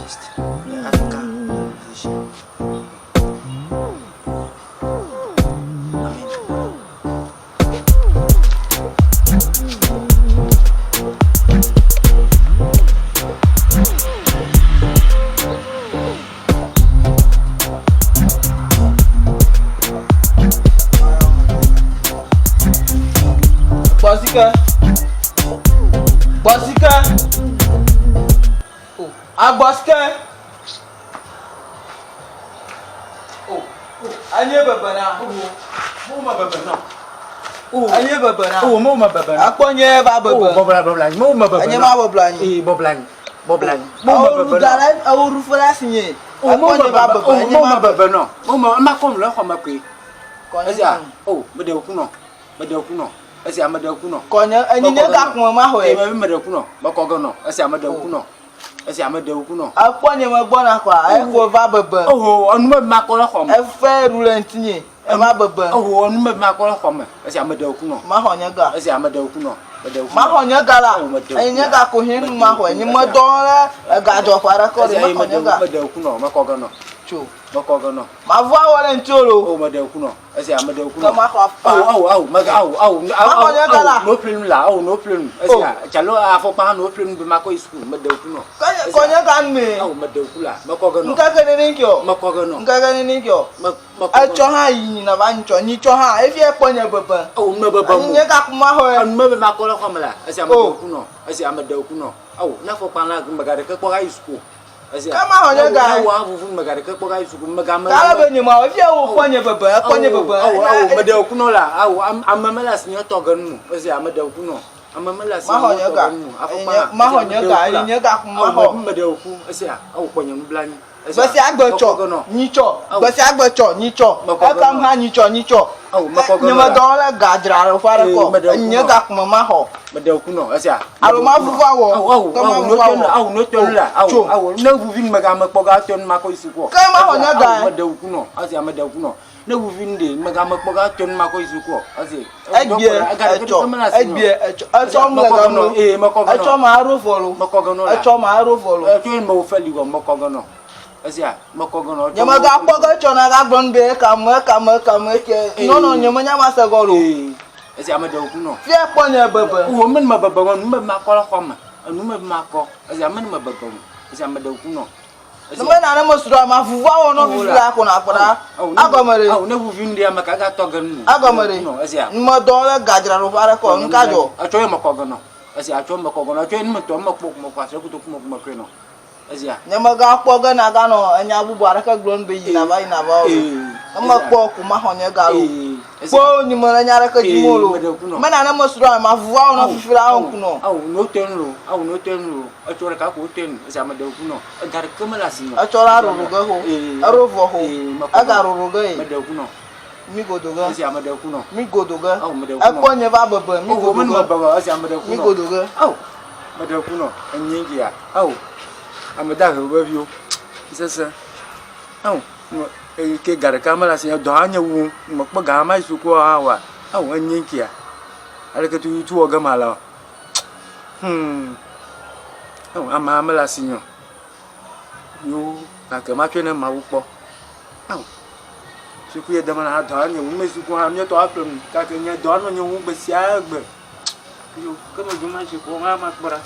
Christ, the Africa vision. Amen. Bosika. Oh, Aboska. Oh, anye babana. Mo ma babana. Anye babana. Oh, mo ma babana. Akonye ba babana. Bablan. Mo ma babana. Anye ma bablan. Bablan. Mo ma babana. Awuru fala sinye. Akonye ba babana. Mo ma babana. Mo ma kom lo ko ma kwe. Konya. Oh, mede okuno. Esi amade okuno. Konya anye ga kun ma ho e. Mede okuno. Makogono. Esi amade okuno. Akonye ma gbona kwa. E ko va babana. Oh, onu ma ko lo ko ma. E fe rulentinye. E ma babana. Oh, onu ma ko lo ko ma. Esi amade okuno. Ma honya ga. Esi amade okuno. Ma honya ga la. Anye ga ko hin ma ho. Anye ma dole ga do para ko ma honya ga. Mede okuno. Makogono. Chu. Makogono. Ma voa wala ntolo. Oh, mede okuno. Esi amade okuno. Kama kwa fa. No problem la. Oh, no problem. Esi chalo afo pa no problem be mako school. Mede okuno. Konya kan me. Oh, mede okula. Makogono. Nka kene ninkyo. Makogono. Nka kene ninkyo. Acho ha yi na ba ncho ni cho ha. E fi e ponya baba. Oh, me baba mo. Nye ka kuma ho. An me be mako la kwamala. Esi amade okuno. Esi amade okuno. Oh, na fo pa na magare ke kwa school. Kama honya ga. Wa vuvu magare ke kwa school. Magama. Kala be ni ma. E fi e wo ponya baba. Ponya baba. Oh, mede okuno la. Oh, amamela sinyo toganu. Esi amade okuno. Amamela sinyo toganu. Ma honya ga. Nye ga kuma ho. Mede oku. Esi oh ponya mblani. Basi agbecho nicho. Basi agbecho nicho. Akam ha nicho. Oh, makogono. Nyama dole gajra ro fara ko. Nye ga kuma ma ho. Mede okuno. Esi alo ma vuvu awo. Kama no ton la. Na vuvin magama poga ton mako isuko. Kama honya ga. Mede okuno. Esi amade okuno. Na vuvin de magama poga ton mako isuko. Esi Egbie echo mlegono. Makogono. Echo ma arofolo. Makogono la. Echo ma arofolo. Echo mo feli go makogono. Esi makogono. Nyama ga pogo echo na ga gbon be kama ke. No nyama nyama se golo. Esi amade okuno. Fi e ponya baba. Wo men ma baba won me makola kwama. Anu me mako. Esi amane ma baba. Esi amade okuno. No me na mo sura ma vuvu awo no fi la ko na kwada. Agomere. Na vuvu ndi amaka ga togan. Agomere. Esi mo dole gajra ro fara ko nkajo. Acho makogono. Esi acho makogono. Acho ni mto makpo mo kwase kuto kuma kuma kweno. Esi nyama ga poga na ga no anya bubu araka glon be yi na ba o. Ama po ku ma honye ga ro. Po ni mo na nyara ka jimolo. Me na mo sura ma vuvu awo no fi la on kuno. No tenro. No tenro. Acho ka ko ten. Esi amade okuno. Gar kamala sino. Acho la ro ga ho. Aro vo ho. Aga ro ga e. Amade okuno. Mi godoga. Esi amade okuno. Mi godoga. Amade okuno. Akonye ba baba mi godoga. Man baba esi amade okuno. Mi godoga. Amade okuno. Enyingi ya. Amada ho bio. Sasa. Ke gar kamala sin do anya wu makpo ga mai su ko hawa. Enyingi ya. Alaka tu oga mala. Amala sin yo ka ma twene ma wu po. Su ku ye dama na do anya wu me su ko ha mi to afem ka ke nya do anya wu be sia gbe. Yo kama juma shi ko ma makbara.